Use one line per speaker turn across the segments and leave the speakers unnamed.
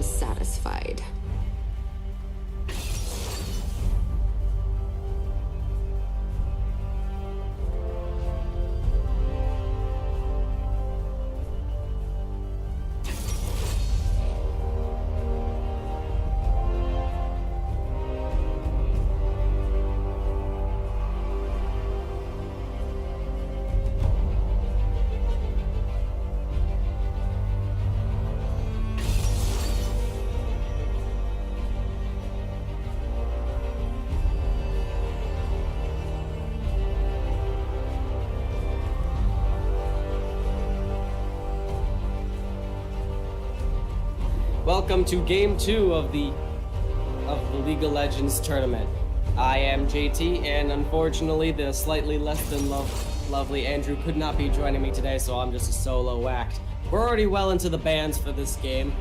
unsatisfied.
Welcome to Game 2 of the League of Legends tournament. I am JT, and unfortunately, the slightly less than lovely Andrew could not be joining me today, so I'm just a solo act. We're already well into the bans for this game,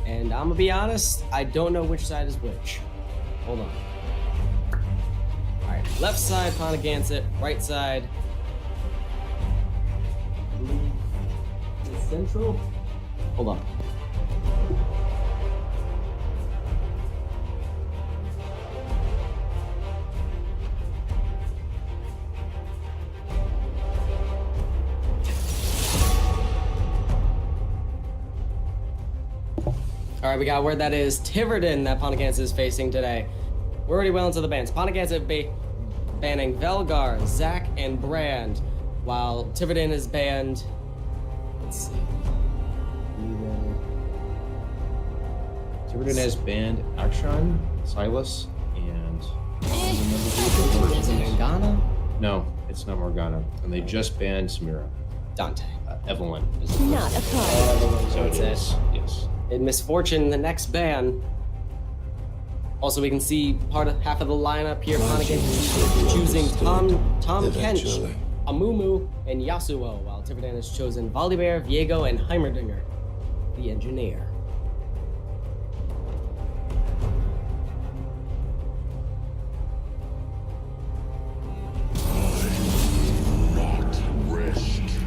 and I'm gonna be honest, I don't know which side is which. Hold on. Alright, left side, Ponaganset, right side. Central? Hold on. Alright, we got where that is. Tiverton that Ponaganset is facing today. We're already well into the bans. Ponaganset banning Velgar, Zac, and Brand, while Tiverton is banned. Let's see.
Tiverton has banned Akshan, Silas, and...
Is it Morgana?
No, it's not Morgana. And they just banned Samira.
Dante.
Evelyn is the
Not a
first.
problem.
So
That's
it
it.
is. Yes.
In Misfortune, the next ban. Also, we can see half of the lineup here. Ponaganset choosing Tom Kench, Amumu, and Yasuo, while Tiverton has chosen Volibear, Viego, and Heimerdinger, the engineer.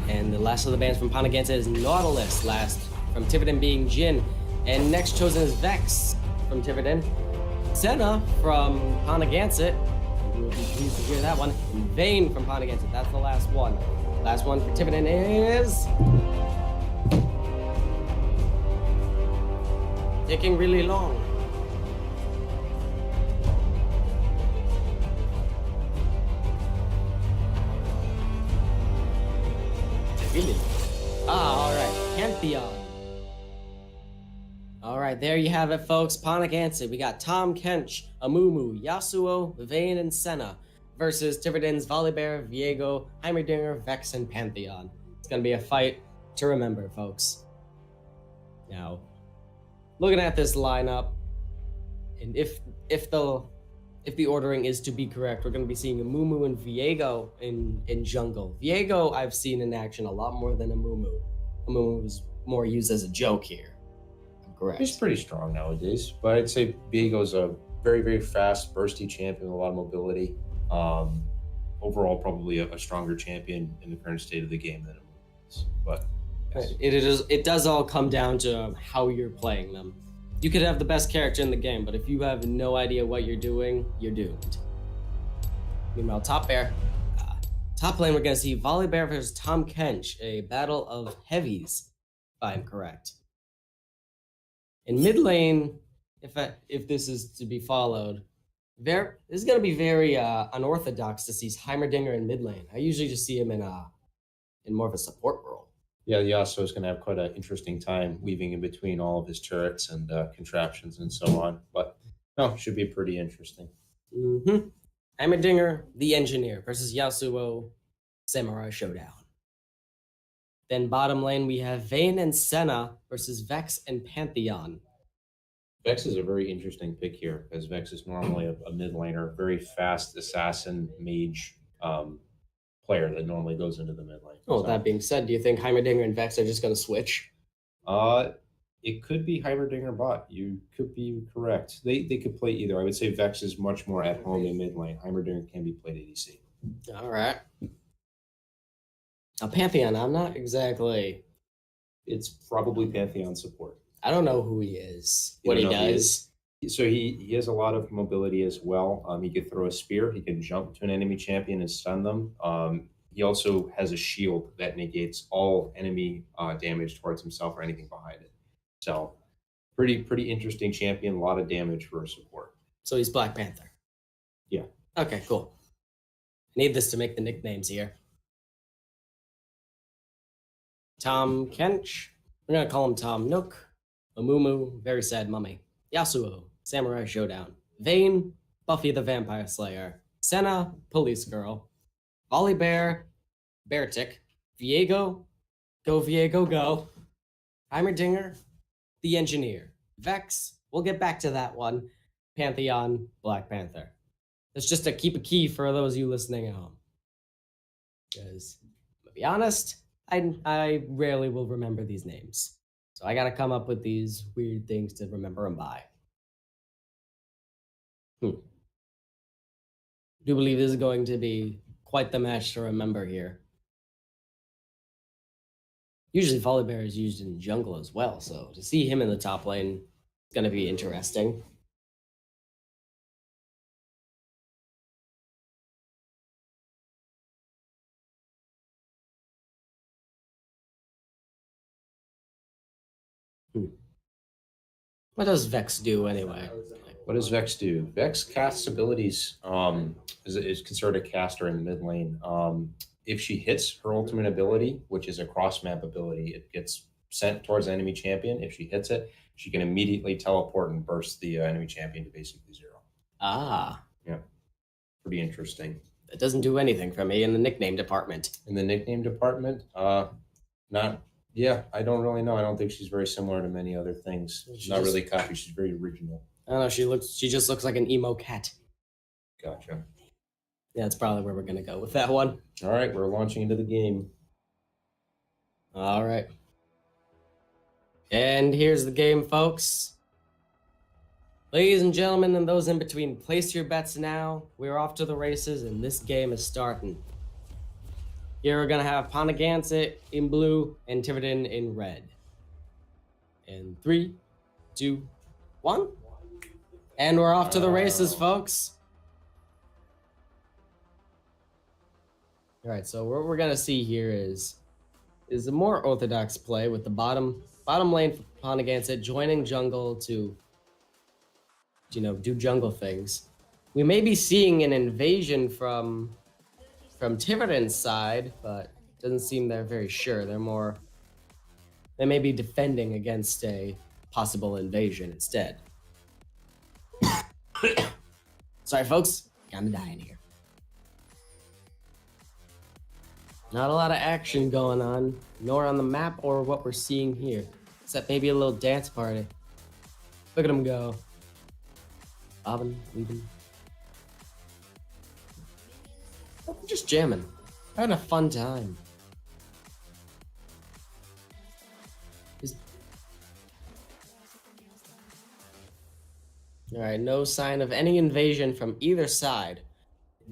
And the last of the bans from Ponaganset is Nautilus, last from Tiverton being Jin. And next chosen is Vex from Tiverton. Senna from Ponaganset. You will be pleased to hear that one. And Vayne from Ponaganset. That's the last one. Last one for Tiverton is... taking really long. Really? Alright. Pantheon. Alright, there you have it, folks. Ponaganset. We got Tom Kench, Amumu, Yasuo, Vayne, and Senna versus Tiverton's Volibear, Viego, Heimerdinger, Vex, and Pantheon. It's gonna be a fight to remember, folks. Now, looking at this lineup, and if the ordering is to be correct, we're going to be seeing Amumu and Viego in jungle. Viego I've seen in action a lot more than Amumu. Amumu is more used as a joke here. I'm correct.
He's pretty strong nowadays, but I'd say Viego's a very, very fast, bursty champion with a lot of mobility. Overall, probably a stronger champion in the current state of the game than Amumu is. But yes.
It does all come down to how you're playing them. You could have the best character in the game, but if you have no idea what you're doing, you're doomed. Meanwhile, top lane, we're going to see Volibear versus Tom Kench, a battle of heavies, if I'm correct. In mid lane, if this is to be followed, this is going to be very unorthodox to see Heimerdinger in mid lane. I usually just see him in more of a support role.
Yeah, Yasuo is going to have quite an interesting time weaving in between all of his turrets and contraptions and so on. But no, should be pretty interesting.
Mm-hmm. Heimerdinger, the engineer, versus Yasuo, Samurai Showdown. Then bottom lane, we have Vayne and Senna versus Vex and Pantheon.
Vex is a very interesting pick here, because Vex is normally a mid laner, very fast assassin mage player that normally goes into the mid lane.
Oh, that being said, do you think Heimerdinger and Vex are just going to switch?
It could be Heimerdinger bot. You could be correct. They could play either. I would say Vex is much more at home in mid lane. Heimerdinger can be played ADC.
All right. Now, Pantheon, I'm not exactly...
It's probably Pantheon support.
I don't know who he is,
You
what
don't
he
know who he
does.
So he has a lot of mobility as well. He could throw a spear. He can jump to an enemy champion and stun them. He also has a shield that negates all enemy damage towards himself or anything behind it. So pretty interesting champion. A lot of damage for a support.
So he's Black Panther.
Yeah.
Okay, cool. I need this to make the nicknames here. Tom Kench. We're gonna call him Tom Nook. Amumu, Very Sad Mummy. Yasuo, Samurai Showdown. Vayne, Buffy the Vampire Slayer. Senna, Police Girl. Volibear, Beartick. Viego, Go Viego Go. Heimerdinger, The Engineer. Vex, we'll get back to that one. Pantheon, Black Panther. That's just to keep a key for those of you listening at home. Because, to be honest, I rarely will remember these names. So I gotta come up with these weird things to remember them by. I do believe this is going to be quite the match to remember here. Usually Volibear is used in jungle as well, so to see him in the top lane is going to be interesting. What does Vex do anyway?
What does Vex do? Vex casts abilities. Is considered a caster in the mid lane. If she hits her ultimate ability, which is a cross map ability, it gets sent towards an enemy champion. If she hits it, she can immediately teleport and burst the enemy champion to basically zero.
Ah.
Yeah. Pretty interesting.
It doesn't do anything for me in the nickname department.
In the nickname department, not. Yeah, I don't really know. I don't think she's very similar to many other things. She's not really copy. She's very original.
I don't know. She just looks like an emo cat.
Gotcha.
Yeah, that's probably where we're gonna go with that one.
All right, we're launching into the game.
All right. And here's the game, folks. Ladies and gentlemen, and those in between, place your bets now. We're off to the races, and this game is starting. Here we're gonna have Ponaganset in blue and Tiverton in red. In 3, 2, 1. And we're off to the races, folks. All right, so what we're gonna see here is a more orthodox play with the bottom lane for Ponaganset joining jungle to, do jungle things. We may be seeing an invasion from Tiverton's side, but doesn't seem they're very sure. They may be defending against a possible invasion instead. Sorry, folks, kinda dying here. Not a lot of action going on, nor on the map or what we're seeing here, except maybe a little dance party. Look at them go. Bobbing, weaving. I'm just jamming. Having a fun time. Alright, no sign of any invasion from either side.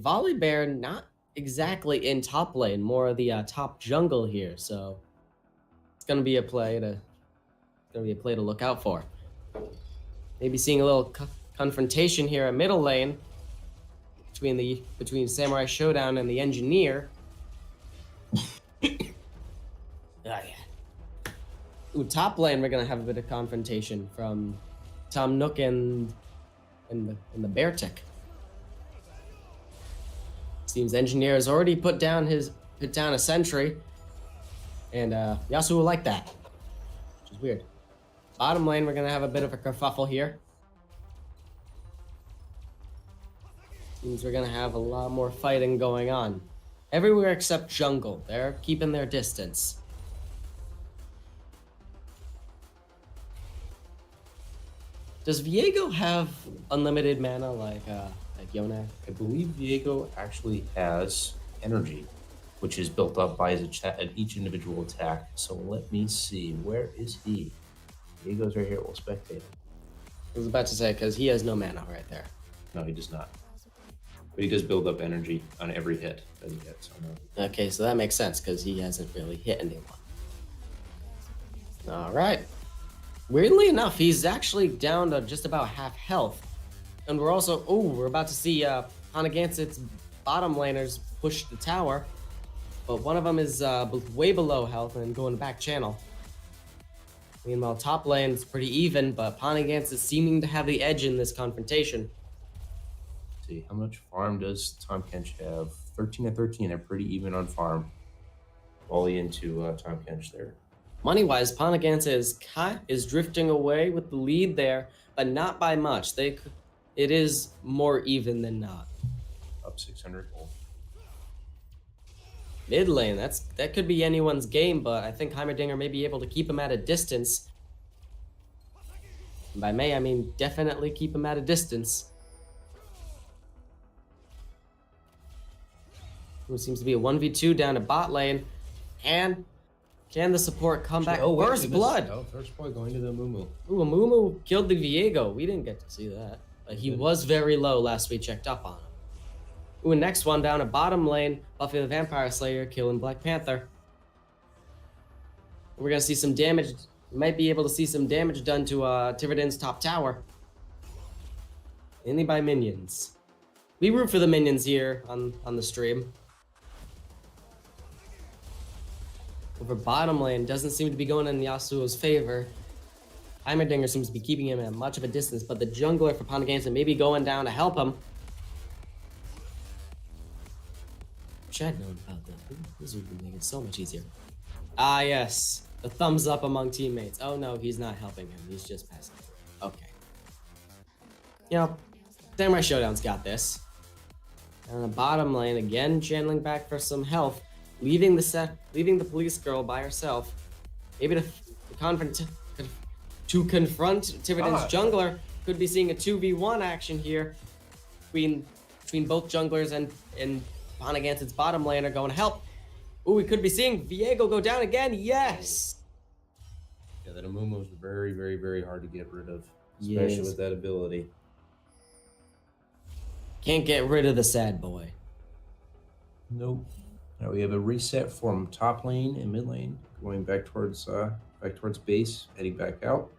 Volibear not exactly in top lane, more of the top jungle here, so it's gonna be a play to look out for. Maybe seeing a little confrontation here at middle lane between Samurai Showdown and the Engineer. Yeah. Ooh, top lane we're gonna have a bit of confrontation from Tom Nook and the Beartick. Seems Engineer has already put down a sentry, and Yasuo will like that, which is weird. Bottom lane, we're gonna have a bit of a kerfuffle here. Seems we're gonna have a lot more fighting going on. Everywhere except jungle. They're keeping their distance. Does Viego have unlimited mana like Yona?
I believe Viego actually has energy, which is built up by each individual attack. So let me see. Where is he? Viego's right here. We'll spectate him.
I was about to say, because he has no mana right there.
No, he does not. But he does build up energy on every hit that he hits.
Okay, so that makes sense, because he hasn't really hit anyone. All right. Weirdly enough, he's actually down to just about half health. And we're also, we're about to see Ponaganset's bottom laners push the tower. But one of them is way below health and going back channel. Meanwhile, top lane's pretty even, but Ponaganset seeming to have the edge in this confrontation.
Let's see, how much farm does Tom Kench have? 13 and 13. They're pretty even on farm. Volley into Tom Kench there.
Money-wise, Ponaganset is drifting away with the lead there, but not by much. It is more even than not.
Up 600 gold.
Mid lane, that could be anyone's game, but I think Heimerdinger may be able to keep him at a distance. And by may, I mean definitely keep him at a distance. It seems to be a 1v2 down to bot lane. And can the support come back?
Oh,
First blood!
Oh, first blood going to the Mumu.
Ooh, Amumu killed the Viego. We didn't get to see that. But he was very low last we checked up on him. Ooh, next one down to bottom lane. Buffy the Vampire Slayer killing Black Panther. We're gonna see some damage. We might be able to see some damage done to Tiverton's top tower. Mainly by minions. We root for the minions here on the stream. Over bottom lane doesn't seem to be going in Yasuo's favor. Heimerdinger seems to be keeping him at much of a distance, but the jungler for Ponaganset may be going down to help him. Chad known about that. This would make it so much easier. Ah, yes. The thumbs up among teammates. Oh no, he's not helping him. He's just passing. Okay. You know, Samurai Showdown's got this. And the bottom lane, again, channeling back for some health. Leaving the police girl by herself. Maybe to confront Tiverton's jungler. Could be seeing a 2v1 action here between both junglers and Ponaganset's bottom laner going to help. Ooh, we could be seeing Viego go down again. Yes.
Yeah, that Amumu is very, very, very hard to get rid of, especially with that ability.
Can't get rid of the sad boy.
Nope. Now we have a reset from top lane and mid lane, going back towards base, heading back out.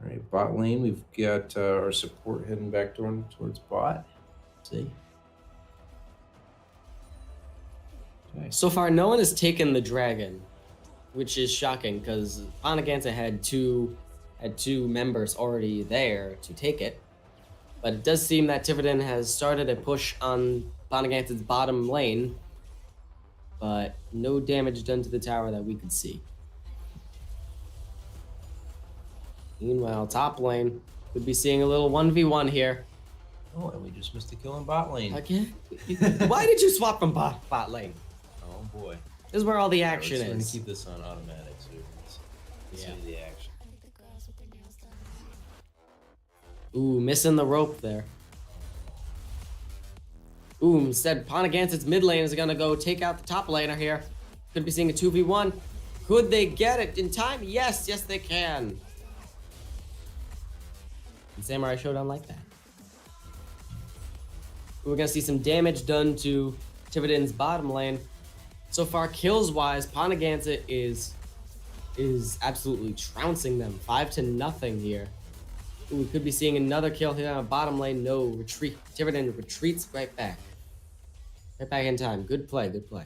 All right, bot lane, we've got our support heading back towards bot. Let's see. Okay.
So far, no one has taken the dragon, which is shocking because Ponaganset had two members already there to take it. But it does seem that Tiverton has started a push on Ponaganset's bottom lane, but no damage done to the tower that we could see. Meanwhile, top lane could be seeing a little 1v1 here.
Oh, and we just missed a kill in bot lane.
Again? Why did you swap from bot lane?
Oh boy.
This is where all the action
We're going
is.
to keep this on automatic so we can see the action.
Ooh, missing the rope there. Ooh, instead, Ponaganset's mid lane is gonna go take out the top laner here. Could be seeing a 2v1. Could they get it in time? Yes, yes they can. And Samurai Showdown like that. We're gonna see some damage done to Tiverton's bottom lane. So far, kills wise, Ponaganset is absolutely trouncing them. 5-0 here. Ooh, we could be seeing another kill here on bottom lane. No, retreat. Tiverton retreats right back. Right back in time. Good play, good play.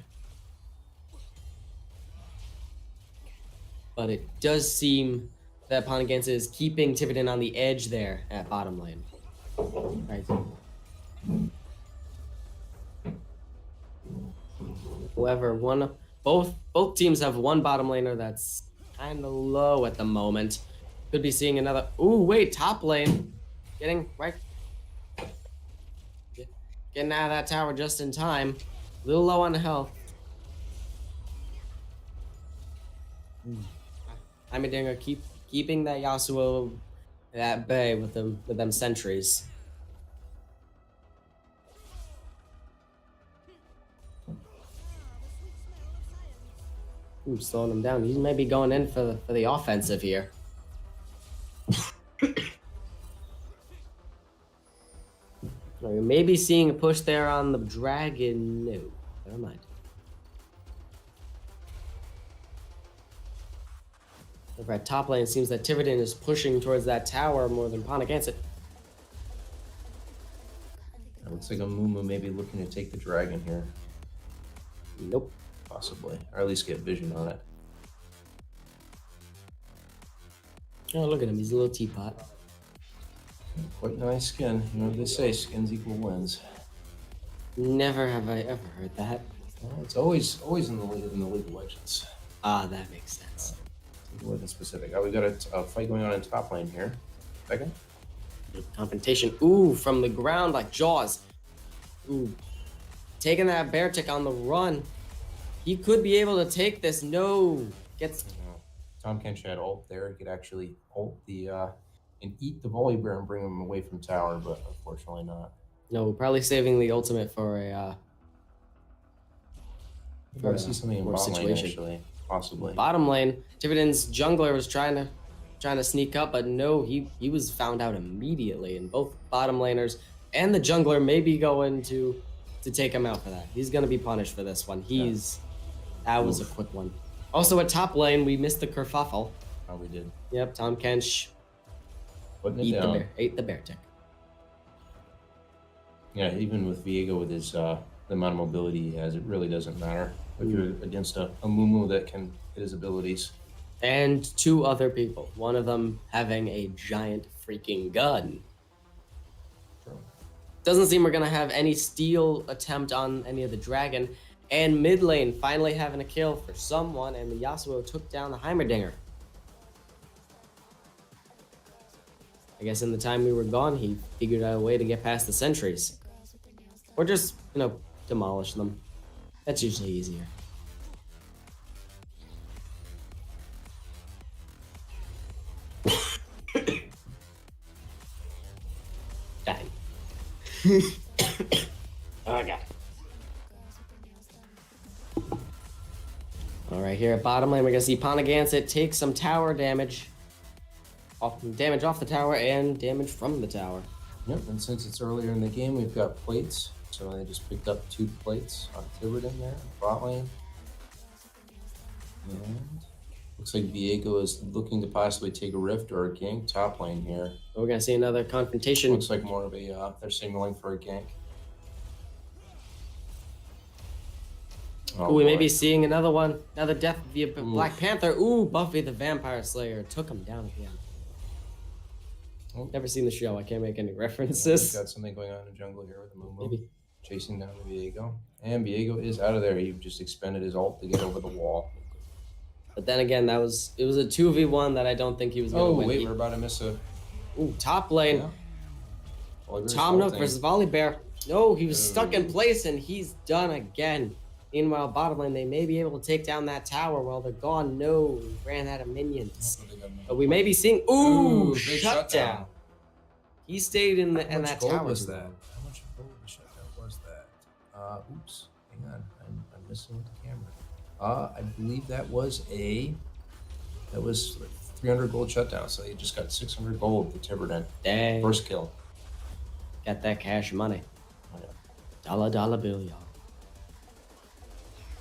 But it does seem that Ponaganset is keeping Tiverton on the edge there at bottom lane. Right. However, both teams have one bottom laner that's kind of low at the moment. Could be seeing another. Ooh, wait, top lane. Getting right. Getting out of that tower just in time. A little low on health. Heimerdinger keeping that Yasuo at bay with them sentries. Ooh, slowing him down. He may be going in for the offensive here. We may be seeing a push there on the dragon. No, never mind. Over at top lane, it seems that Tiverton is pushing towards that tower more than Ponaganset.
It looks like a Mumu maybe looking to take the dragon here.
Nope.
Possibly. Or at least get vision on it.
Oh, look at him. He's a little teapot.
Quite nice skin. You know what they say, skins equal wins.
Never have I ever heard that.
Well, it's always in the League of Legends.
Ah, that makes sense.
More than specific. We got a fight going on in top lane here. Second.
Confrontation. Ooh, from the ground like Jaws. Ooh. Taking that bear tick on the run. He could be able to take this. No. Gets.
Tom Kench had ult there. He could actually ult the and eat the volley bear and bring him away from tower, but unfortunately not.
No, probably saving the ultimate for a.
I see something in bottom lane actually, possibly.
Bottom lane, Tiverton's jungler was trying to sneak up, but no, he was found out immediately, and both bottom laners and the jungler may be going to take him out for that. He's gonna be punished for this one. That was a quick one. Also at top lane, we missed the kerfuffle.
Oh, we did.
Yep, Tom Kench ate the bear tick.
Yeah, even with Viego with his the amount of mobility he has, it really doesn't matter if you're against a Mumu that can hit his abilities.
And two other people, one of them having a giant freaking gun.
True.
Doesn't seem we're gonna have any steal attempt on any of the dragon. And mid lane finally having a kill for someone, and the Yasuo took down the Heimerdinger. I guess in the time we were gone, he figured out a way to get past the sentries. Or just, demolish them. That's usually easier. Dying. Oh, God. Alright, here at bottom lane, we're going to see Ponaganset take some tower damage. Damage off the tower and damage from the tower.
Yep, and since it's earlier in the game, we've got plates. So they just picked up 2 plates on Tiverton there, bot lane. And looks like Viego is looking to possibly take a rift or a gank top lane here.
We're going to see another confrontation.
Looks like more of a, they're signaling for a gank.
Oh, we may be seeing another one. Another death via Black Panther. Ooh, Buffy the Vampire Slayer took him down at the end. Never seen the show. I can't make any references.
We've got something going on in the jungle here with the Mumu.
Maybe.
Chasing down the Viego. And Viego is out of there. He just expended his ult to get over the wall.
But then again, it was a 2v1 that I don't think he was going to win.
Oh, wait, we're about to miss a...
Ooh, top lane. Yeah. Tom Nook versus Volley Bear. No, he was stuck in place, and he's done again. Meanwhile, bottom lane, they may be able to take down that tower while they're gone. No, we ran out of minions. But we may be seeing... Ooh, shutdown. He stayed in that tower.
How much gold shutdown was that? Oops, hang on. I'm missing with the camera. I believe that was 300 gold shutdown. So he just got 600 gold for Tiverton.
Dang.
First kill.
Got that cash money.
Oh, yeah.
Dollar bill, y'all.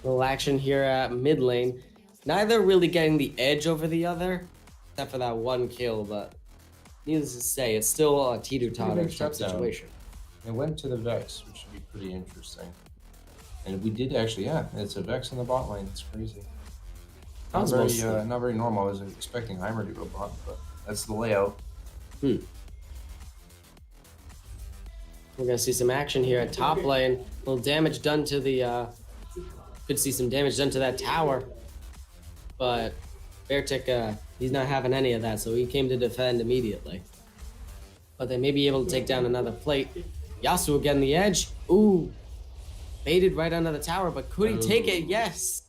Little action here at mid lane. Neither really getting the edge over the other, except for that one kill, but needless to say, it's still a teeter-totter type situation.
It went to the Vex, which should be pretty interesting. And we did actually, it's a Vex in the bot lane. It's crazy. Not very normal. I was expecting Heimer to go bot, but that's the layout.
We're gonna see some action here at top lane. A little damage done to the, could see some damage done to that tower. But Beartick, he's not having any of that, so he came to defend immediately. But they may be able to take down another plate. Yasuo getting the edge. Ooh. Baited right under the tower, but could he take it? Yes.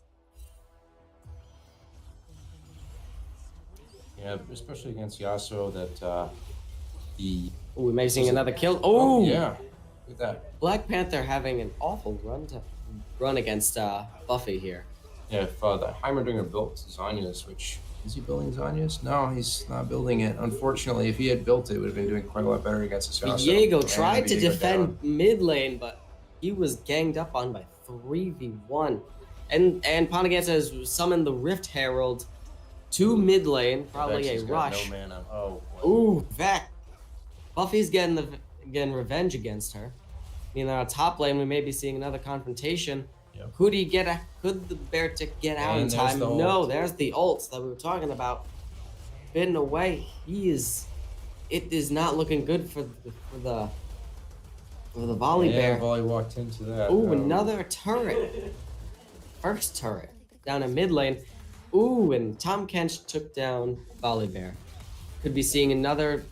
Yeah, especially against Yasuo that
Ooh, we may be seeing another kill. Oh,
yeah. Look at that.
Black Panther having an awful run against Buffy here.
Yeah, if the Heimerdinger built Zanya's, which is he building Zanya's? No, he's not building it. Unfortunately, if he had built it, would have been doing quite a lot better against his Yasuo.
Viego tried to defend mid lane, but he was ganged up on by 3v1. And Ponaganset has summoned the Rift Herald to mid lane, probably
Vex
a
has got
rush.
No mana. Oh. Boy.
Ooh, Vex. Buffy's getting revenge against her. I mean, on top lane, we may be seeing another confrontation.
Yep.
Could the Beartic get out in time? No, there's the ult that we were talking about. Bitten away. It is not looking good for the volley bear.
Volley walked into that.
Ooh, another turret. First turret down in mid lane. Ooh, and Tom Kench took down volley bear. Could be seeing another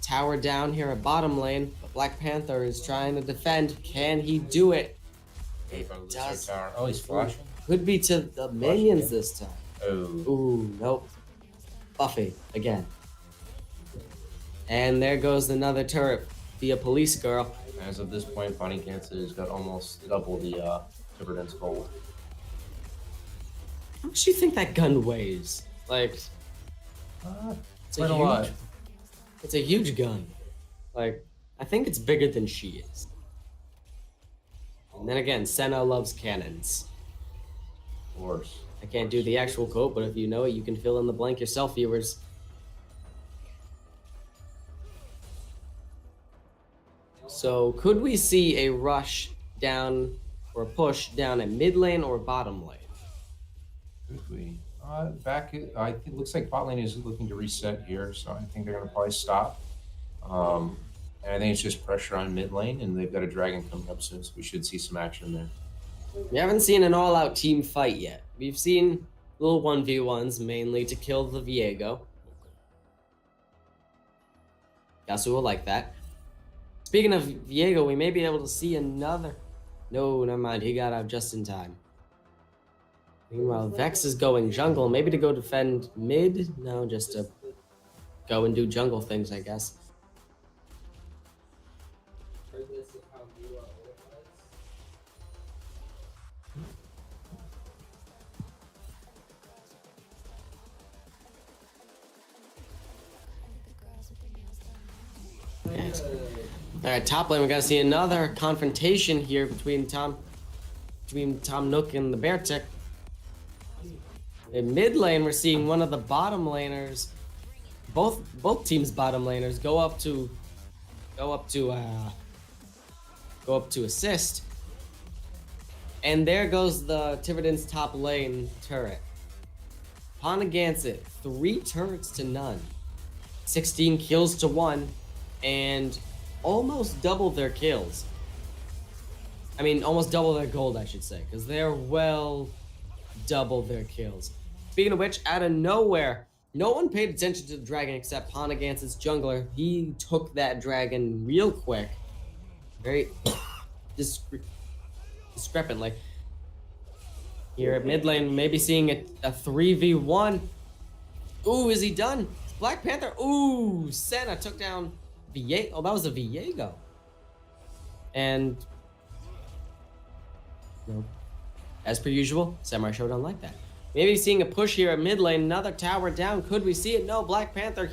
tower down here at bottom lane. But Black Panther is trying to defend. Can he do it? It does.
Oh, he's flashing.
Could be to the minions this time.
Oh.
Ooh, nope. Buffy again. And there goes another turret via police girl.
As of this point, Ponaganset has got almost double the Tiverton's gold.
How much do you think that gun weighs? Like, it's
quite a lot.
It's a huge gun. Like, I think it's bigger than she is. And then again, Senna loves cannons.
Of course.
I can't do the actual quote, but if you know it, you can fill in the blank yourself, viewers. So, could we see a rush down or a push down at mid lane or bottom lane?
Could we? I think it looks like bot lane is looking to reset here, so I think they're going to probably stop. And I think it's just pressure on mid lane, and they've got a dragon coming up soon, so we should see some action there.
We haven't seen an all-out team fight yet. We've seen little 1v1s, mainly to kill the Viego. Yasuo will like that. Speaking of Viego, we may be able to see another... No, never mind. He got out just in time. Meanwhile, Vex is going jungle. Maybe to go defend mid? No, just to go and do jungle things, I guess. Yes. Alright, top lane, we gotta see another confrontation here between Tom Nook and the Beartic. In mid lane, we're seeing one of the bottom laners, both teams' bottom laners go up to assist, and there goes the Tiverton's top lane turret. Ponaganset, 3 turrets to none, 16 kills to 1, and almost double their kills. I mean, almost double their gold, I should say, because they're well double their kills. Speaking of which, out of nowhere, no one paid attention to the dragon except Ponaganset's jungler. He took that dragon real quick. Very discrepantly. Here at mid lane, maybe seeing a 3v1. Ooh, is he done? Black Panther. Ooh, Senna took down Viego. Oh, that was a Viego. And... no. As per usual, Samurai Showdown like that. Maybe seeing a push here at mid lane, another tower down. Could we see it? No, Black Panther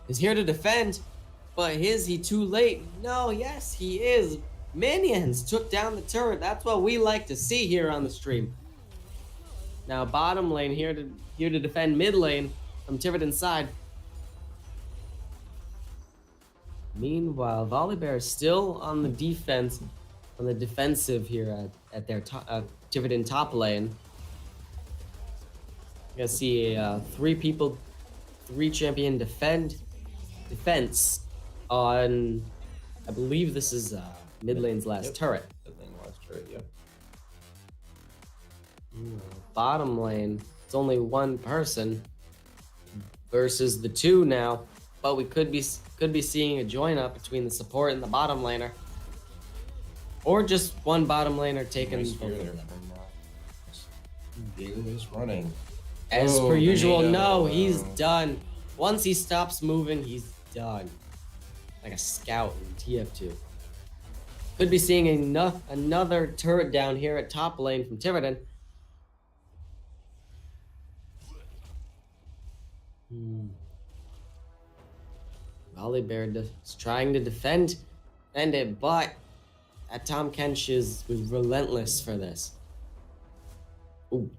is here to defend. But is he too late? No, yes, he is. Minions took down the turret. That's what we like to see here on the stream. Now, bottom lane here to defend mid lane from Tiverton's side. Meanwhile, Volibear is still on the defense, on the defensive here at their Tiverton top lane. You guys see 3 champion defense on, I believe this is mid lane's last turret.
Mid lane last turret, yep.
Bottom lane, it's only 1 person versus the 2 now, but we could be seeing a join up between the support and the bottom laner, or just one bottom laner taking both of them.
Diego is running.
As per usual, no, he's done. Once he stops moving, he's done. Like a scout in TF2. Could be seeing another turret down here at top lane from Tiverton. Volibear is trying to defend it, but Tom Kench was relentless for this. Ooh.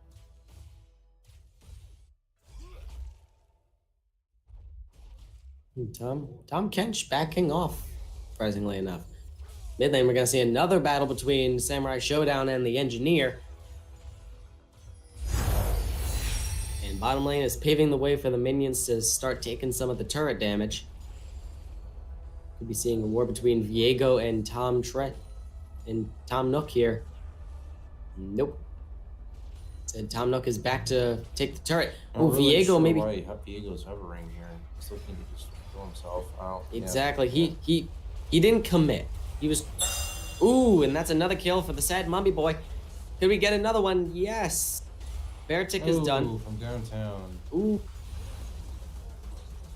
Tom Kench backing off, surprisingly enough. Mid lane, we're gonna see another battle between Samurai Showdown and the Engineer. And bottom lane is paving the way for the minions to start taking some of the turret damage. Could be seeing a war between Viego and Tom Nook here. Nope. Said Tom Nook is back to take the turret. Oh,
really
Viego
sure
maybe.
why Viego's hovering here. He's looking to just throw himself out.
Exactly.
Yeah.
He didn't commit. He was. Ooh, and that's another kill for the sad mummy boy. Could we get another one? Yes. Beartick is done.
From downtown.
Ooh.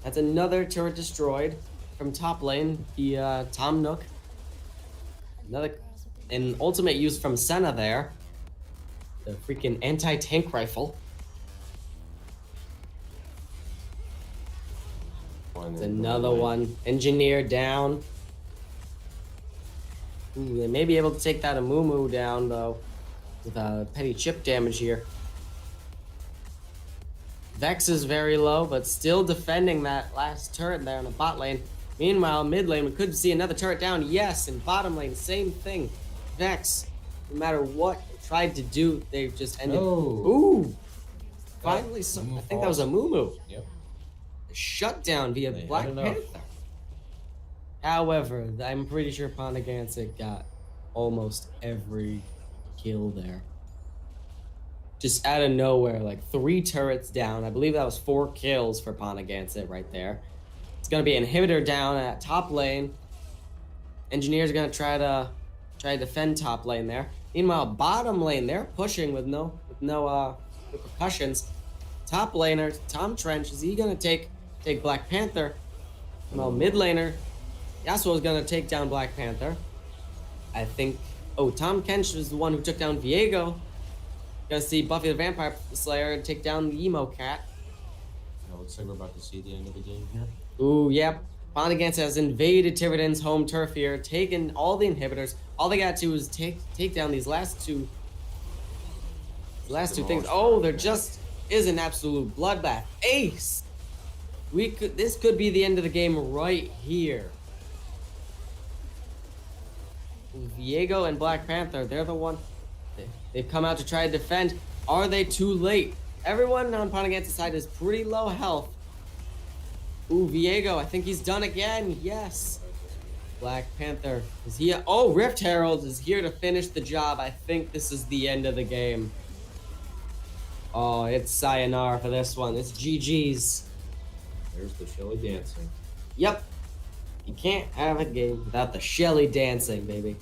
That's another turret destroyed from top lane. The Tom Nook. An ultimate use from Senna there. The freaking anti-tank rifle. It's another one. Engineer down. Ooh, they may be able to take that Amumu down though, with petty chip damage here. Vex is very low, but still defending that last turret there in the bot lane. Meanwhile, mid lane, we could see another turret down. Yes, and bottom lane, same thing. Vex, no matter what they tried to do, they just ended. Ooh! Finally, I think that was a Mumu.
Yep.
A shutdown via Black Panther. However, I'm pretty sure Ponaganset got almost every kill there. Just out of nowhere, like 3 turrets down. I believe that was 4 kills for Ponaganset right there. It's gonna be inhibitor down at top lane. Engineers are gonna try to defend top lane there. Meanwhile, bottom lane, they're pushing with no repercussions. Top laner, Tom Trench, is he gonna take Black Panther? Well, mid laner, Yasuo is gonna take down Black Panther. I think. Oh, Tom Kench was the one who took down Viego. Gonna see Buffy the Vampire Slayer take down the emo cat.
Looks like we're about to see the end of the game here.
Ooh, yep. Ponaganset has invaded Tiverton's home turf here, taken all the inhibitors. All they got to do is take down these last two things. Oh, there just is an absolute bloodbath. Ace! This could be the end of the game right here. Viego and Black Panther, they're the one. They've come out to try to defend. Are they too late? Everyone on Ponaganset's side is pretty low health. Ooh, Viego, I think he's done again. Yes. Black Panther is here. Oh, Rift Herald is here to finish the job. I think this is the end of the game. Oh, it's sayonara for this one. It's GG's.
There's the Shelly dancing.
Yep. You can't have a game without the Shelly dancing, baby.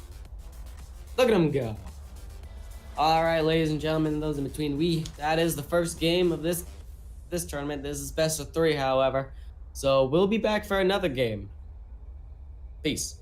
Look at him go. All right, ladies and gentlemen, those in between, that is the first game of this tournament. This is best of 3, however. So we'll be back for another game. Peace.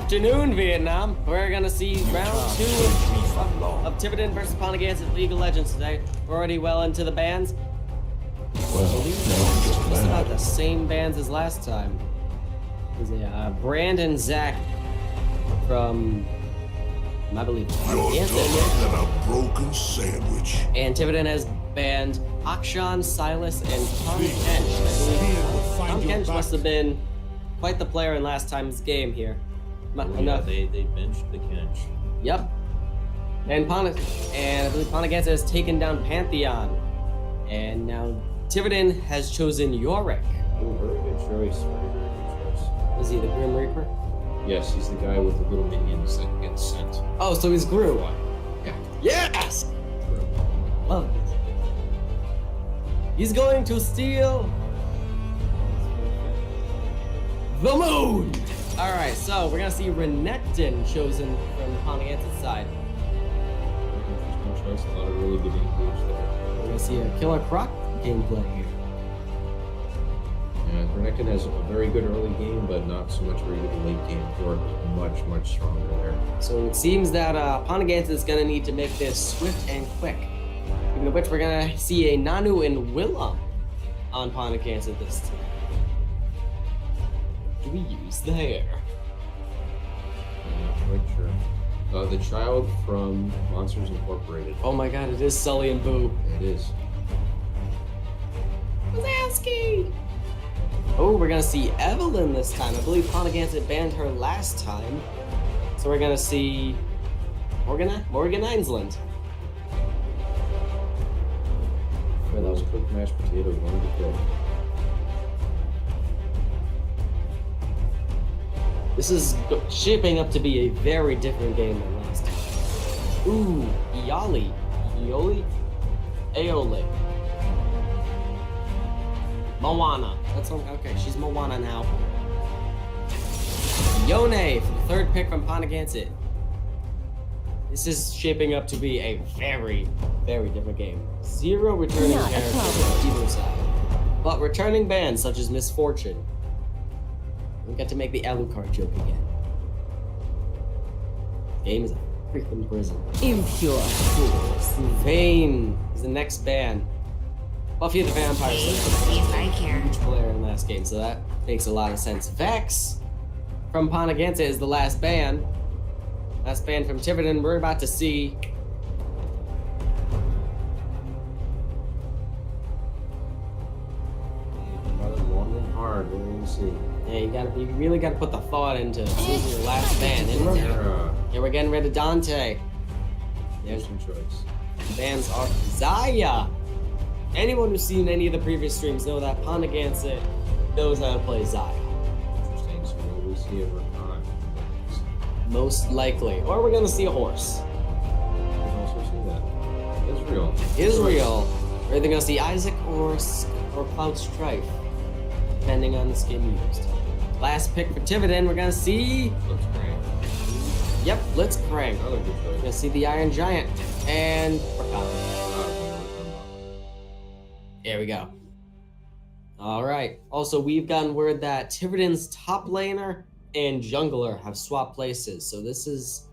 afternoon, Vietnam. We're gonna see round 2 of Tiverton versus Ponaganset League of Legends today. We're already well into the bands.
Well,
Just about the same bands as last time. Brand and Zach from, I believe, Ponaganset.
than a broken sandwich.
And Tiverton has banned Akshan, Silas, and Tom Kench. Tom Kench must have been quite the player in last time's game here.
Yeah, they benched the Kench.
Yep. And I believe Ponaganset has taken down Pantheon. And now Tiverton has chosen Yorick.
Oh, very good choice. Very, very good choice.
Is he the Grim Reaper?
Yes, he's the guy with the little minions that get sent.
Oh, so he's Gru.
Yeah.
Yes! Love it. He's going to steal the moon! Alright, so we're gonna see Renekton chosen from Ponaganset's side.
Interesting choice. A lot of really good engage there.
We're gonna see a Killer Croc gameplay here.
Yeah, Renekton has a very good early game, but not so much very good late game. Or much, much stronger there.
So it seems that Ponaganset is gonna need to make this swift and quick. Speaking of which, we're gonna see a Nanu and Willem on Ponaganset this time. Do we use there?
I'm not quite sure. The child from Monsters Incorporated.
Oh my god, it is Sully and Boo.
It is.
Wazowski! Oh, we're gonna see Evelyn this time. I believe Ponaganset banned her last time. So we're gonna see Morgan Einsland.
For those cooked mashed potatoes, one to kill.
This is shaping up to be a very different game than last time. Ooh, Ioli. Aole. Moana. That's okay. She's Moana now. Yone for the third pick from Ponaganset. This is shaping up to be a very, very different game. 0 returning characters on either side, but returning bands such as Misfortune. We got to make the Alucard joke again. Game is a freaking prison.
Impure fools.
Vayne is the next ban. Buffy the Vampire Slayer, huge player in last game, so that makes a lot of sense. Vex from Ponaganset is the last ban. Last ban from Tiverton. We're about to see
Rather long and hard. We're going to see.
yeah, you really gotta put the thought into choosing your last ban. Yeah, we're getting rid of Dante. There's
Some choice.
the bans are Zaya. Anyone who's seen any of the previous streams know that Ponaganset knows how to play Zaya.
Interesting. So will we see a Brhon?
Most likely. Or we're gonna see a horse.
We can also see that. Israel.
Israel. We're either gonna see Isaac or Cloud Strife, depending on the skin used. Last pick for Tiverton, we're gonna see.
Looks great.
Yep, Blitzcrank.
Another good
We're
choice.
gonna see the Iron Giant and Brhon. There we go. All right. Also, we've gotten word that Tiverton's top laner and jungler have swapped places. So this is.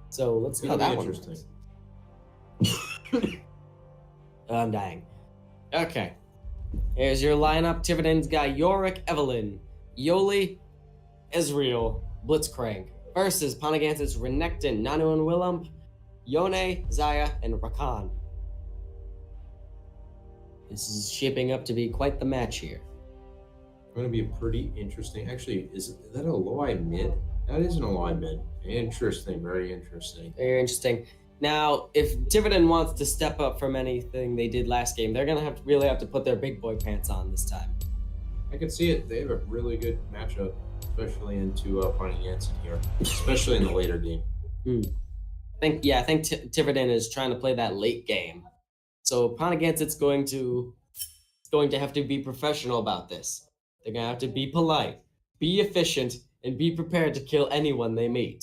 So let's see how that one
interesting.
goes. I'm dying. Okay. Here's your lineup. Tiverton's got Yorick, Evelyn, Yoli, Israel, Blitzcrank versus Ponaganset's Renekton, Nanu and Willem, Yone, Zaya, and Rakan. This is shaping up to be quite the match here.
Going to be a pretty interesting. Actually, is that a Loi mid? That is an Loi mid. Interesting. Very interesting.
Very interesting. Now, if Tiverton wants to step up from anything they did last game, they're gonna really have to put their big boy pants on this time.
I can see it. They have a really good matchup, especially into Ponaganset here, especially in the later game.
I think Tiverton is trying to play that late game. So Ponaganset's going to have to be professional about this. They're gonna have to be polite, be efficient, and be prepared to kill anyone they meet.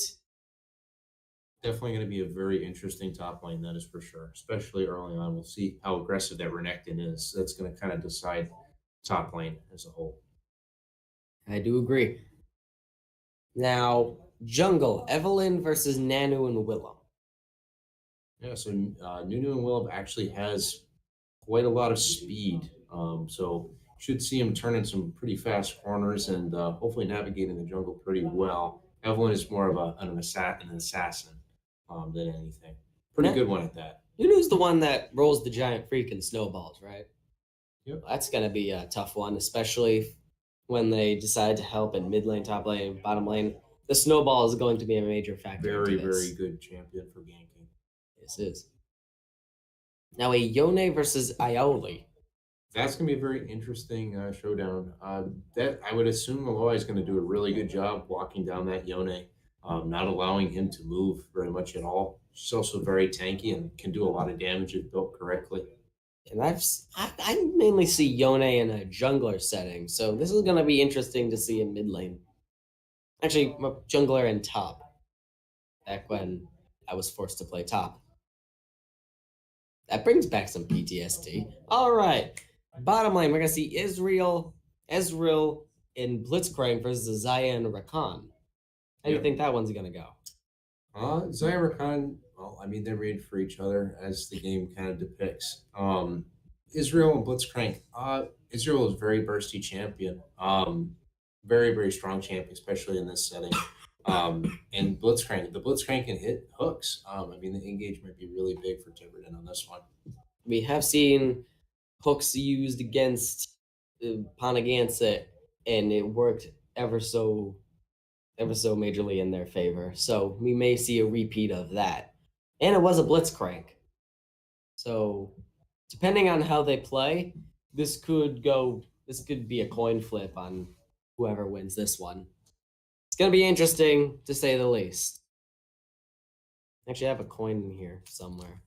Definitely going to be a very interesting top lane, that is for sure. Especially early on, we'll see how aggressive that Renekton is. That's going to kind of decide top lane as a whole.
I do agree. Now, Jungle, Evelyn versus Nanu and Willem.
Yeah, so Nunu and Willem actually has quite a lot of speed. So should see him turning some pretty fast corners and hopefully navigating the jungle pretty well. Evelyn is more of an assassin than anything. Pretty
Yeah.
good one at that.
Nanu's the one that rolls the giant freaking snowballs, right?
Yep.
That's going to be a tough one, especially when they decide to help in mid lane, top lane, bottom lane. The snowball is going to be a major factor.
Very,
into this.
very good champion for ganking.
This is. Now a Yone versus Ioli.
That's going to be a very interesting showdown. That I would assume Aloy is going to do a really good job walking down that Yone, not allowing him to move very much at all. She's also very tanky and can do a lot of damage if built correctly.
And I mainly see Yone in a jungler setting, so this is going to be interesting to see in mid lane. Actually, jungler and top. Back when I was forced to play top. That brings back some PTSD. All right. Bottom lane, we're going to see Ezreal in Blitzcrank versus Zaya and Rakan. How do you think that one's going to go?
Zaya Rakan, well, I mean, they're made for each other, as the game kind of depicts. Israel and Blitzcrank. Israel is a very bursty champion. Very, very strong champion, especially in this setting. And the Blitzcrank can hit hooks. I mean, the engage might be really big for Tiverton on this one.
We have seen hooks used against Ponaganset, and it worked ever so majorly in their favor. So we may see a repeat of that. And it was a Blitzcrank. So depending on how they play, this could be a coin flip on whoever wins this one. It's going to be interesting, to say the least. Actually, I have a coin in here somewhere.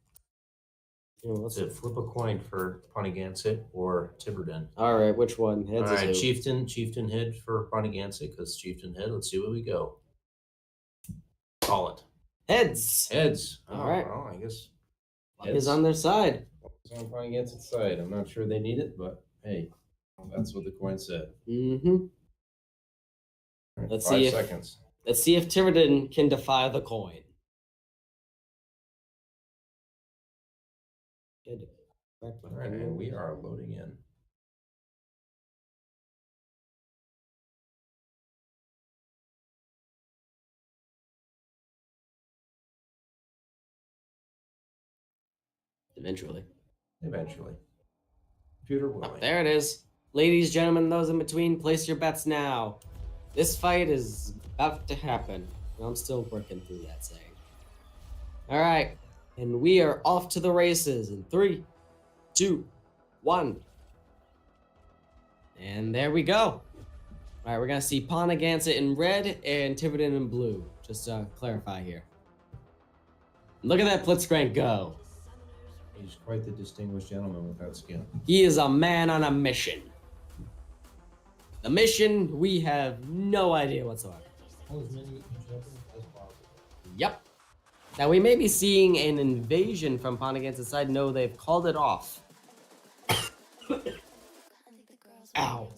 Let's flip a coin for Ponaganset or Tiverton.
All right, which one? Heads
All right,
is who?
Chieftain head for Ponaganset, because Chieftain head. Let's see where we go. Call it.
Heads.
Heads.
All right.
Well, I guess
Luck is on their side.
it's on Ponaganset's side. I'm not sure they need it, but hey, that's what the coin said.
Mm-hmm.
All right,
Let's
5
see
seconds.
Let's see if Tiverton can defy the coin. Good.
All right, and we are loading in.
Eventually.
Computer
Oh,
willing.
there it is. Ladies, gentlemen, those in between, place your bets now. This fight is about to happen. I'm still working through that saying. All right, and we are off to the races in 3, 2, 1. And there we go. All right, we're gonna see Ponaganset in red and Tiverton in blue. Just to clarify here. Look at that Blitzcrank go.
He's quite the distinguished gentleman with that skin.
He is a man on a mission. The mission, we have no idea whatsoever. Yep. Now we may be seeing an invasion from Ponaganset's side. No, they've called it off. Ow.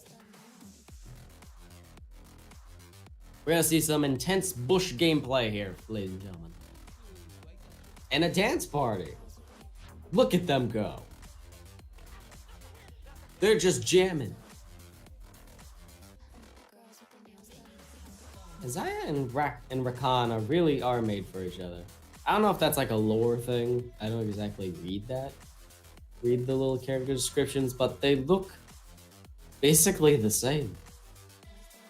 We're gonna see some intense bush gameplay here, ladies and gentlemen. And a dance party. Look at them go. They're just jamming. Zaya and Rakan really are made for each other. I don't know if that's like a lore thing. I don't exactly read the little character descriptions, but they look basically the same.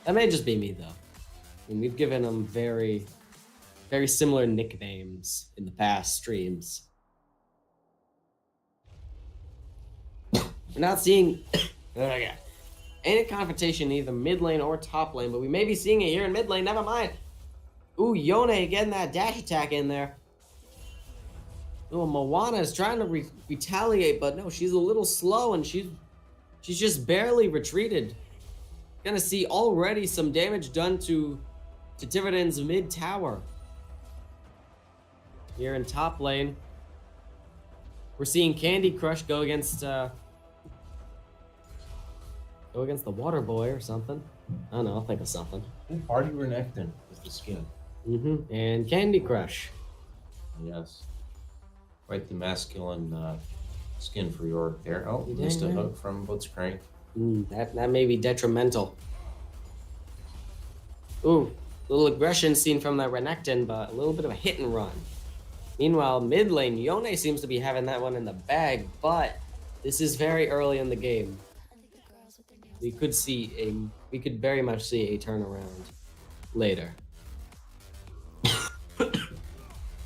That may just be me though. I mean, we've given them very, very similar nicknames in the past streams. We're not seeing any confrontation in either mid lane or top lane, but we may be seeing it here in mid lane. Never mind. Ooh, Yone getting that dash attack in there. Ooh, Moana is trying to retaliate, but no, she's a little slow and she's just barely retreated. Gonna see already some damage done to Tiverton's mid tower. Here in top lane, we're seeing Candy Crush go against the Water Boy or something. I don't know, I'll think of something.
Hardy Renekton is the skin.
And Candy Crush.
Yes. Quite the masculine skin for York there. Oh,
You
missed a
dang right.
hook from Blitzcrank.
That may be detrimental. Ooh, little aggression seen from the Renekton, but a little bit of a hit and run. Meanwhile, mid lane, Yone seems to be having that one in the bag, but this is very early in the game. We could very much see a turnaround later.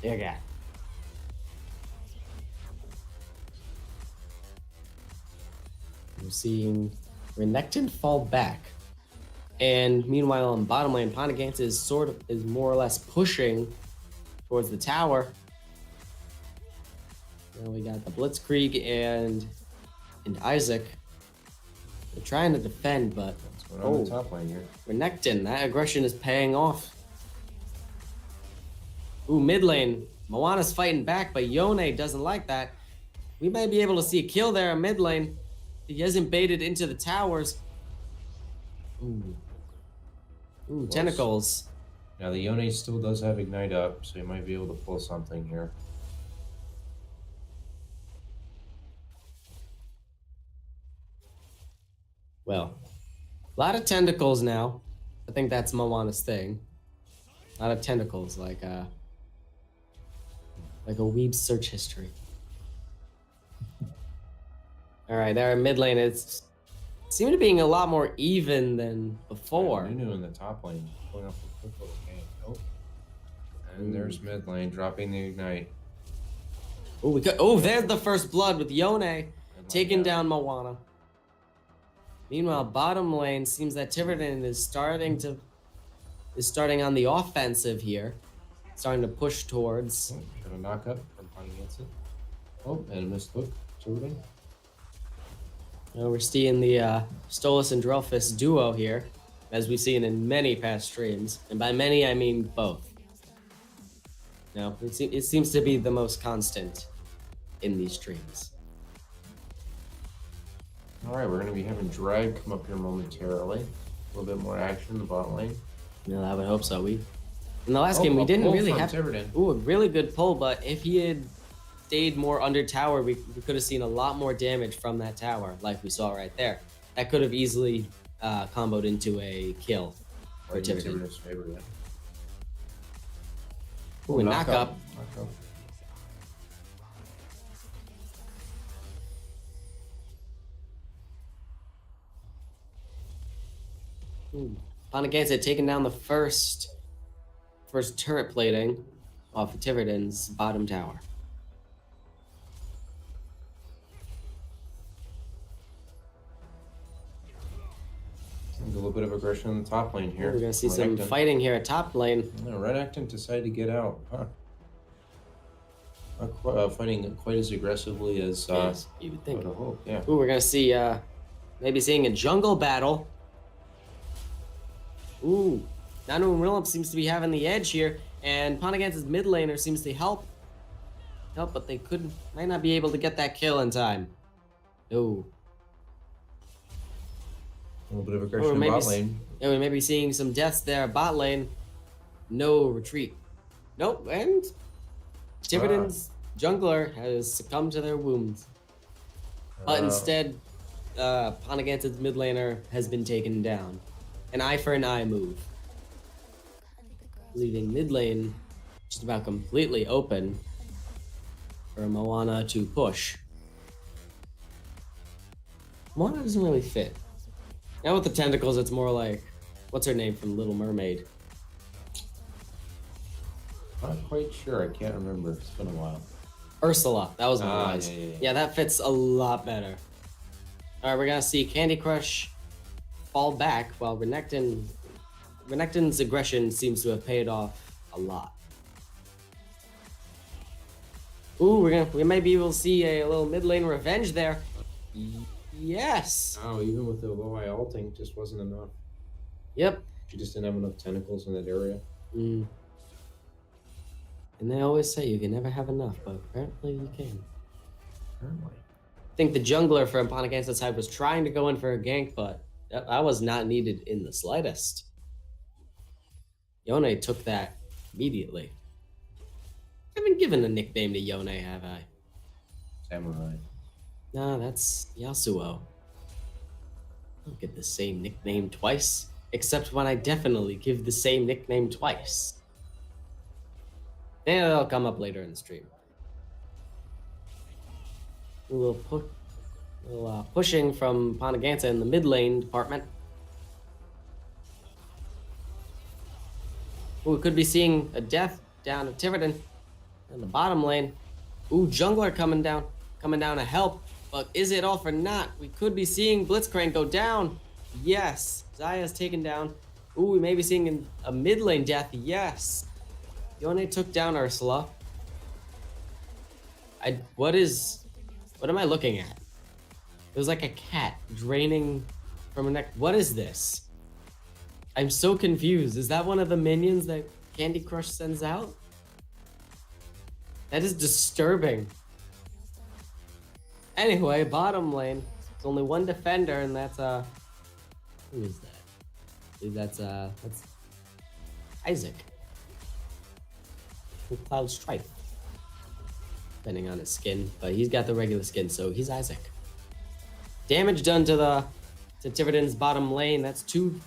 There you go. We're seeing Renekton fall back. And meanwhile, on bottom lane, Ponaganset is more or less pushing towards the tower. Now we got the Blitzkrieg and Isaac. They're trying to defend, but
What's going on in the top lane here?
Renekton, that aggression is paying off. Ooh, mid lane. Moana's fighting back, but Yone doesn't like that. We might be able to see a kill there in mid lane. He hasn't baited into the towers. Ooh,
Close.
Tentacles.
Now the Yone still does have Ignite up, so he might be able to pull something here.
Well, a lot of tentacles now. I think that's Moana's thing. A lot of tentacles, like a weeb's search history. All right, there in mid lane, it's seemed to being a lot more even than before.
Nunu in the top lane, pulling up a quick little game. Oh, and there's mid lane dropping the Ignite.
Oh, there's the first blood with Yone taking down Moana. Meanwhile, bottom lane seems that Tiverton is starting on the offensive here, starting to push towards.
Oh, got a knock up from Ponaganset. Oh, and a missed hook. Tiverton.
We're seeing the Stolas and Drelfus duo here, as we've seen in many past streams, and by many I mean both. No, it seems to be the most constant in these streams.
All right, we're going to be having Drag come up here momentarily. A little bit more action in the bot lane.
No, I would hope so. In the last game we didn't really have
Tiverton.
a really good pull, but if he had stayed more under tower, we could have seen a lot more damage from that tower, like we saw right there. That could have easily comboed into a kill for
Right in
Tiverton.
Tiverton's favor, yeah.
Ooh, a knock up.
Knock up.
Ponaganset taking down the first turret plating off of Tiverton's bottom tower.
A little bit of aggression in the top lane here.
We're gonna see some
Renekton.
fighting here at top lane.
No, Renekton decided to get out. Huh. Not fighting quite as aggressively as
Yes, you would
I
think.
would have hoped. Yeah.
Ooh, we're gonna see maybe seeing a jungle battle. Ooh, Nanu and Rillup seems to be having the edge here, and Ponaganset's mid laner seems to help, but they might not be able to get that kill in time. No.
A little bit of aggression in bot lane.
Yeah, we may be seeing some deaths there. Bot lane, no retreat. Nope, and Tiverton's jungler has succumbed to their wounds. But instead, Ponaganset's mid laner has been taken down. An eye for an eye move. Leaving mid lane just about completely open for Moana to push. Moana doesn't really fit. Now with the tentacles, it's more like, what's her name from Little Mermaid?
Not quite sure. I can't remember. It's been a while.
Ursula. That was what it was.
Yeah.
Yeah, that fits a lot better. Alright, we're gonna see Candy Crush fall back while Renekton's aggression seems to have paid off a lot. Ooh, we might be able to see a little mid lane revenge there. Yes.
Oh, even with the low eye ulting, just wasn't enough.
Yep.
She just didn't have enough tentacles in that area.
And they always say you can never have enough, but apparently you can.
Apparently.
I think the jungler from Ponaganset's side was trying to go in for a gank, but that was not needed in the slightest. Yone took that immediately. I haven't given a nickname to Yone, have I?
Samurai.
No, that's Yasuo. I don't get the same nickname twice, except when I definitely give the same nickname twice. And it'll come up later in the stream. A little, pushing from Ponaganset in the mid lane department. Ooh, we could be seeing a death down at Tiverton in the bottom lane. Ooh, jungler coming down to help. But is it all for naught? We could be seeing Blitzcrank go down. Yes, Zaya's taken down. Ooh, we may be seeing a mid lane death. Yes, Yone took down Ursula. What am I looking at? It was like a cat draining from a neck. What is this? I'm so confused. Is that one of the minions that Candy Crush sends out? That is disturbing. Anyway, bottom lane. There's only one defender, and that's who is that? I believe that's Isaac. With Cloud Strife. Depending on his skin, but he's got the regular skin, so he's Isaac. Damage done to Tiverton's bottom lane. That's two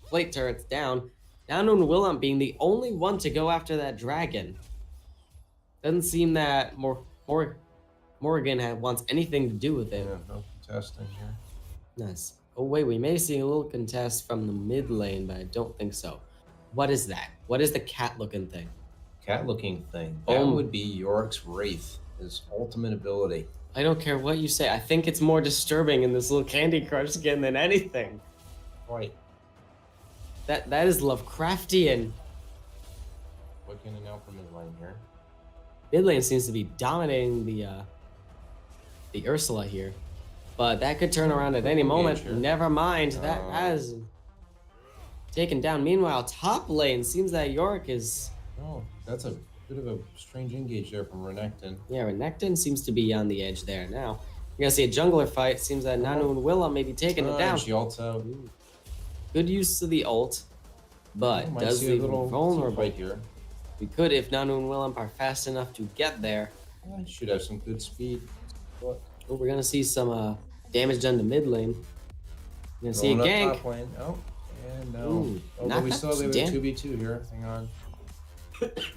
plate turrets down. Nanoon Willamp being the only one to go after that dragon. Doesn't seem that Morgan wants anything to do with it.
Yeah, no contesting here.
Nice. Oh wait, we may see a little contest from the mid lane, but I don't think so. What is that? What is the cat-looking thing?
Cat-looking thing. That would be Yorick's Wraith, his ultimate ability.
I don't care what you say. I think it's more disturbing in this little Candy Crush skin than anything.
Right.
That is Lovecraftian.
What can you know from his lane here?
Mid lane seems to be dominating the Ursula here, but that could turn around at any moment. Never mind, that has taken down. Meanwhile, top lane seems that Yorick is.
Oh, that's a bit of a strange engage there from Renekton.
Yeah, Renekton seems to be on the edge there now. You're gonna see a jungler fight. Seems that Nanu and Willa may be taking it down.
She ults out.
Good use of the ult, but does leave him vulnerable.
Right here.
We could, if Nanu and Willamp are fast enough to get there.
Should have some good speed.
Oh, we're gonna see some damage done to mid lane. We're gonna see a gank.
Top lane. Oh, and no.
Ooh,
Although we still have a 2v2 here. Hang on.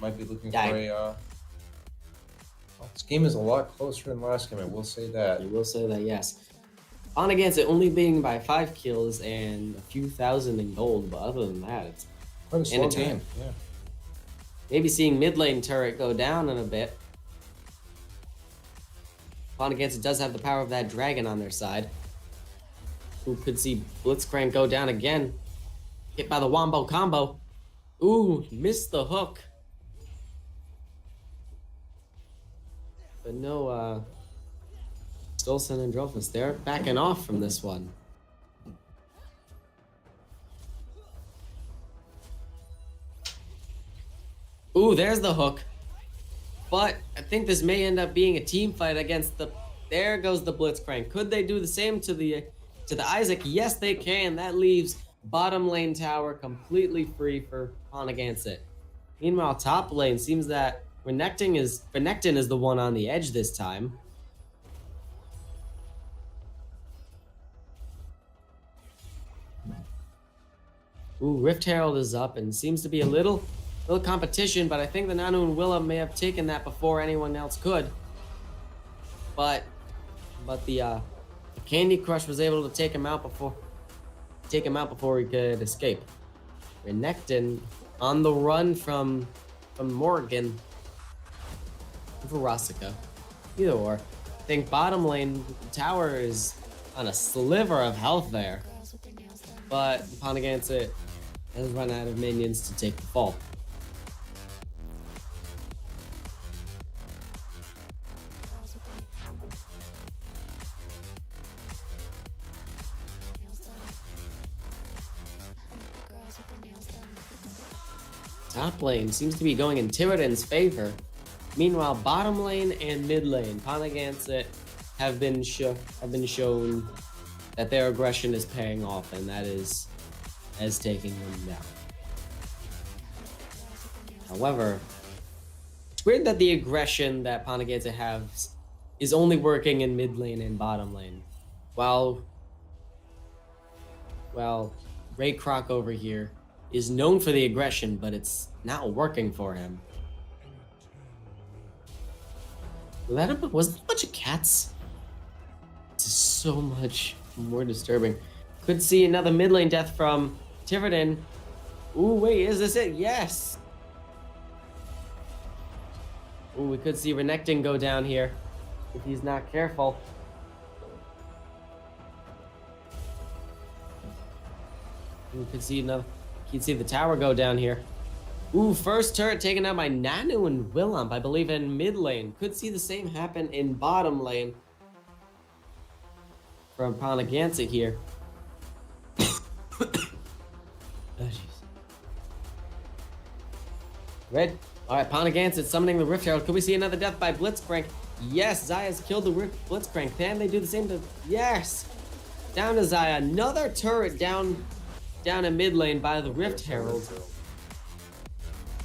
Might be looking for a. This game is a lot closer than last game. I will say that.
I will say that, yes. Ponaganset only being by 5 kills and a few thousand in gold, but other than that, it's
quite a slow game. Yeah.
Maybe seeing mid lane turret go down in a bit. Ponaganset does have the power of that dragon on their side. Who could see Blitzcrank go down again. Hit by the wombo combo. Ooh, missed the hook. But no, Stolson and Drofus, they're backing off from this one. Ooh, there's the hook. But I think this may end up being a team fight against the. There goes the Blitzcrank. Could they do the same to the Isaac? Yes, they can. That leaves bottom lane tower completely free for Ponaganset. Meanwhile, top lane seems that Renekton is the one on the edge this time. Ooh, Rift Herald is up and seems to be a little competition, but I think the Nanu and Willa may have taken that before anyone else could. But the Candy Crush was able to take him out before he could escape. Renekton on the run from Morgan. For Rasica. Either or. I think bottom lane tower is on a sliver of health there. But Ponaganset has run out of minions to take the fall. Top lane seems to be going in Tiverton's favor. Meanwhile, bottom lane and mid lane, Ponaganset have been shown that their aggression is paying off, and that is taking them down. However, it's weird that the aggression that Ponaganset has is only working in mid lane and bottom lane. While Ray Kroc over here is known for the aggression, but it's not working for him. Was that a bunch of cats? This is so much more disturbing. Could see another mid lane death from Tiverton. Ooh, wait, is this it? Yes! Ooh, we could see Renekton go down here if he's not careful. We could see another. You can see the tower go down here. Ooh, first turret taken out by Nanu and Willump, I believe, in mid lane. Could see the same happen in bottom lane from Ponaganset here. Oh, jeez. Red. All right, Ponaganset summoning the Rift Herald. Could we see another death by Blitzcrank? Yes, Zaya's killed the Blitzcrank. Can they do the same to... Yes! Down to Zaya. Another turret down in mid lane by the Rift Herald.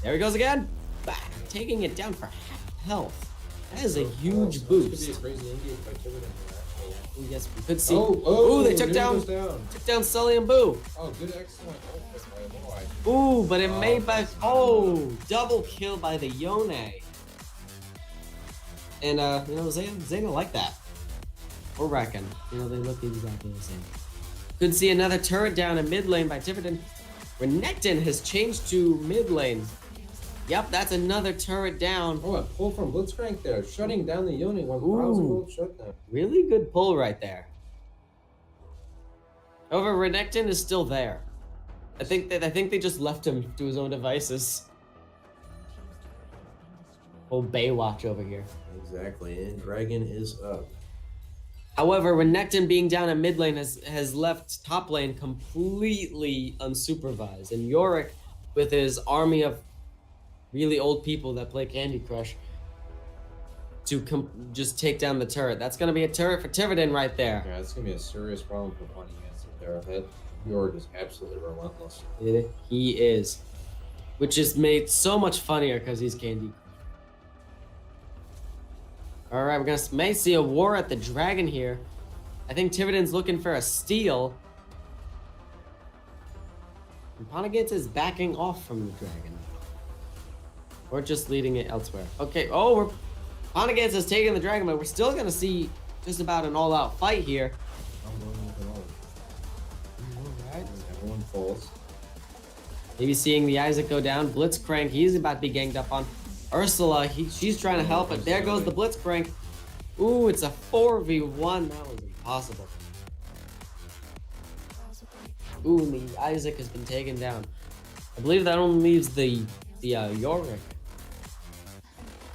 There he goes again. Bah, taking it down for half health. That is a huge boost.
Could be a crazy engage by Tiverton.
Ooh, yes, we could see.
Oh,
they took down Sully and Boo.
Oh, good, excellent.
Ooh, but it made by... Oh, double kill by the Yone. And, you know, Zayna like that. Or reckon. You know, they look exactly the same. Could see another turret down in mid lane by Tiverton. Renekton has changed to mid lane. Yep, that's another turret down.
Oh, a pull from Blitzcrank there, shutting down the Yone 1000 gold shutdown.
Really good pull right there. However, Renekton is still there. I think they just left him to his own devices. Old Baywatch over here.
Exactly, and Dragon is up.
However, Renekton being down in mid lane has left top lane completely unsupervised. And Yorick, with his army of really old people that play Candy Crush, to just take down the turret. That's going to be a turret for Tiverton right there.
Yeah, it's going to be a serious problem for Ponaganset there. That Yorick is absolutely relentless.
He is. Which is made so much funnier because he's Candy Crush. Alright, we're may see a war at the dragon here. I think Tiverton's looking for a steal. And Ponaganset is backing off from the dragon. Or just leading it elsewhere. Okay, Ponaganset's taking the dragon, but we're still going to see just about an all-out fight here. Alright.
Everyone falls.
Maybe seeing the Isaac go down. Blitzcrank, he's about to be ganged up on. Ursula, she's trying to help, but there goes the Blitzcrank. Ooh, it's a 4v1. That was impossible. Ooh, and the Isaac has been taken down. I believe that only leaves the Yorick.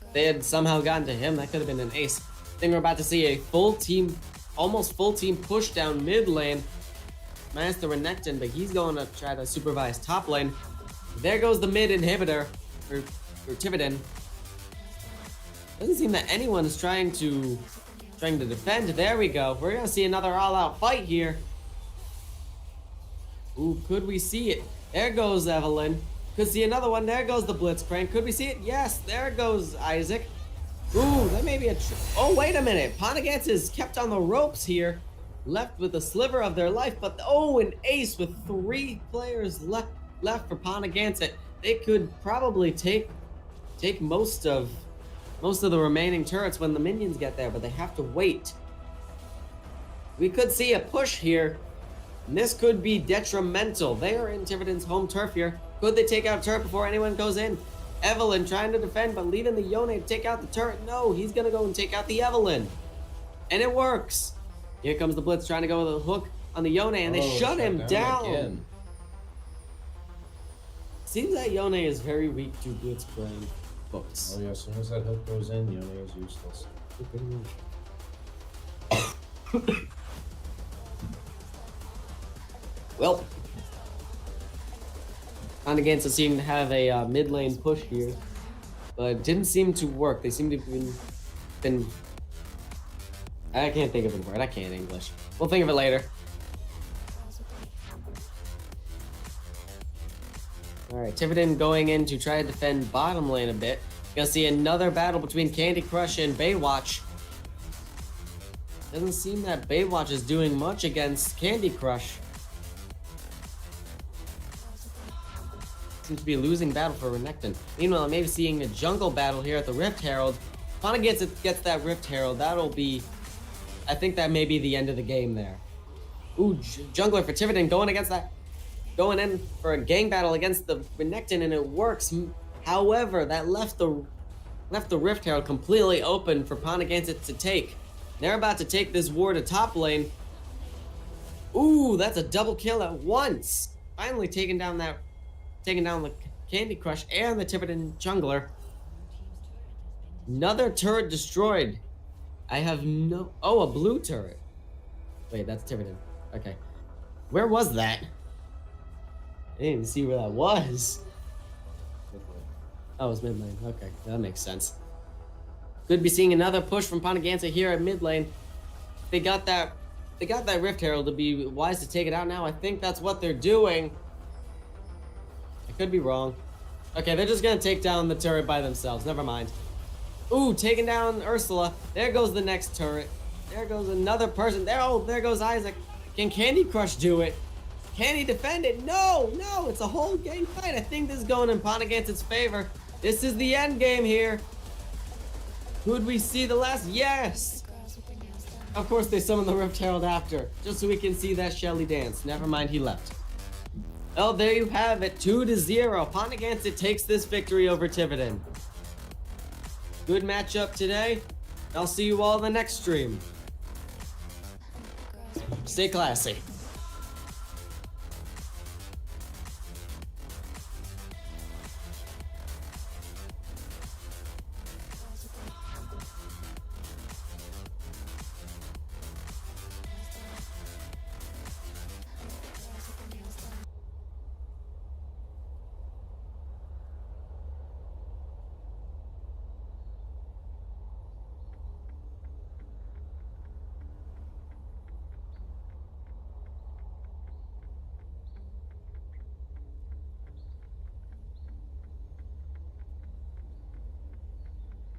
If they had somehow gotten to him, that could have been an ace. I think we're about to see a almost full team push down mid lane. Minus the Renekton, but he's going to try to supervise top lane. There goes the mid inhibitor for Tiverton. Doesn't seem that anyone is trying to defend. There we go. We're gonna see another all-out fight here. Ooh, could we see it? There goes Evelyn. Could see another one. There goes the Blitzcrank. Could we see it? Yes, there goes Isaac. Ooh, that may be a... Oh, wait a minute. Ponaganset is kept on the ropes here. Left with a sliver of their life, but... Oh, an ace with 3 players left for Ponaganset. They could probably take most of the remaining turrets when the minions get there, but they have to wait. We could see a push here, and this could be detrimental. They are in Tiverton's home turf here. Could they take out a turret before anyone goes in? Evelyn trying to defend, but leaving the Yone to take out the turret. No, he's gonna go and take out the Evelyn. And it works. Here comes the Blitz trying to go with a hook on the Yone, and they shut him down. Again. Seems that Yone is very weak to Blitzcrank hooks.
Oh yeah, as soon as that hook goes in, Yone is useless.
Pretty much. Well, Ponaganset seemed to have a mid lane push here, but it didn't seem to work. They seem to have been I can't think of the word. I can't English. We'll think of it later. Alright, Tiverton going in to try to defend bottom lane a bit. Gonna see another battle between Candy Crush and Baywatch. Doesn't seem that Baywatch is doing much against Candy Crush. Seems to be a losing battle for Renekton. Meanwhile, maybe seeing a jungle battle here at the Rift Herald. Ponaganset gets that Rift Herald. That'll be... I think that may be the end of the game there. Ooh, jungler for Tiverton going against that. Going in for a gang battle against the Renekton, and it works. However, that left the Rift Herald completely open for Ponaganset to take. They're about to take this war to top lane. Ooh, that's a double kill at once. Finally taking down the Candy Crush and the Tiverton jungler. Another turret destroyed. I have no... Oh, a blue turret. Wait, that's Tiverton. Okay. Where was that? I didn't even see where that was. Oh, it was mid lane. Okay, that makes sense. Could be seeing another push from Ponaganset here at mid lane. They got that Rift Herald to be wise to take it out now. I think that's what they're doing. I could be wrong. Okay, they're just gonna take down the turret by themselves. Never mind. Ooh, taking down Ursula. There goes the next turret. There goes another person. There goes Isaac. Can Candy Crush do it? Can he defend it? No, it's a whole game fight. I think this is going in Ponaganset's favor. This is the end game here. Could we see the last? Yes! Of course they summoned the Rift Herald after, just so we can see that Shelly dance. Never mind, he left. Oh, there you have it, 2-0. Ponaganset takes this victory over Tiverton. Good matchup today. I'll see you all in the next stream. Stay classy.